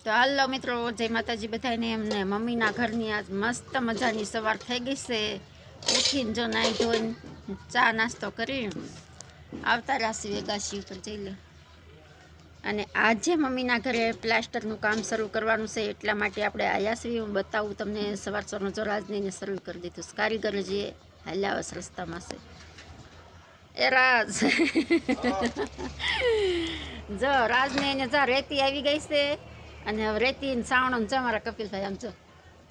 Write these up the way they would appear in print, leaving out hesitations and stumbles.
તો હાલો મિત્રો, જય માતાજી બધાને. એમને મમ્મીના ઘરની આજ મસ્ત મજાની સવાર થઈ ગઈ છે. ઉઠીને જો નાહી ધોઈને ચા નાસ્તો કરી આવતા રાશી વેગાશી ઉપર જઈ લે. અને આજે મમ્મીના ઘરે પ્લાસ્ટરનું કામ શરૂ કરવાનું છે, એટલા માટે આપણે આવ્યા છીએ. હું બતાવું તમને. સવાર સવારનો જો રાજને શરૂ કરી દીધું. કારીગર જે હાલ્યા રસ્તામાં છે એ રાજ. જો રાજને એને જા રેતી આવી ગઈ છે. અને હવે રેતી સાવણો ને અમારા કપિલભાઈ આમ જો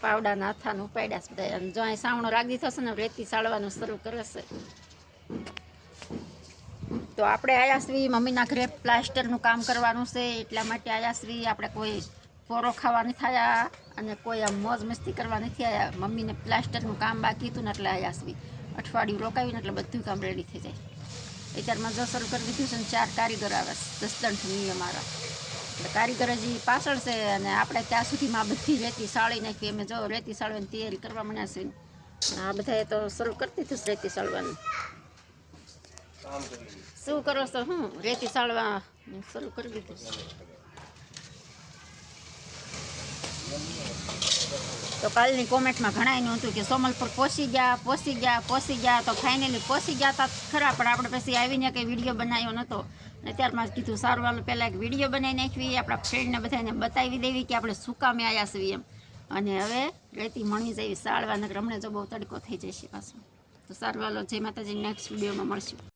પાવડાના હાથાને ઉપાડ્યા છે બધા. અને જો અહીં સાવણો રાગી થશે ને રેતી સાળવાનું શરૂ કરે છે. તો આપણે આવ્યા છીએ મમ્મીના ઘરે પ્લાસ્ટરનું કામ કરવાનું છે, એટલા માટે આવ્યા છીએ. આપણે કોઈ પોરો ખાવા નથી થયા અને કોઈ આમ મોજ મસ્તી કરવા નથી આવ્યા. મમ્મીને પ્લાસ્ટરનું કામ બાકી હતું ને એટલે આવ્યા છીએ. અઠવાડિયું રોકાવીને એટલે બધું કામ રેડી થઈ જાય. અત્યારમાં જો શરૂ કરી દીધું છે ને 4 કારીગર આવે છે. 10 દંઠની અમારા એટલે કારીગર હજી પાછળ છે. અને આપણે ત્યાં સુધીમાં બધી રેતી સાળી નાખી. અમે જો રેતી સાળવાની તૈયારી કરવા માંડ્યા છે. આ બધાએ તો શરૂ કરી દીધું છે રેતી સાળવાનું. શું કરો છો? હું રેતી સાળવા શરૂ કરી દીધું છે. તો કાલની કોમેન્ટમાં ઘણાયનું હતું કે સોમલપુર પહોંચી ગયા. તો ફાઇનલી પહોંચી ગયા હતા ખરા, પણ આપણે પછી આવીને કંઈ વિડીયો બનાવ્યો નહોતો. અને ત્યારમાં કીધું સારું વાલું પહેલાં એક વિડીયો બનાવી નાખવી, આપણા ફ્રેન્ડને બધાને બતાવી દેવી કે આપણે શું કામે આવ્યા છીએ એમ. અને હવે રેતી મણી જઈ સાળવા, નકર હમણાં જો બહુ તડકો થઈ જશે પાછો. તો સારું વાલો, જય માતાજી. નેક્સ્ટ વિડીયોમાં મળશું.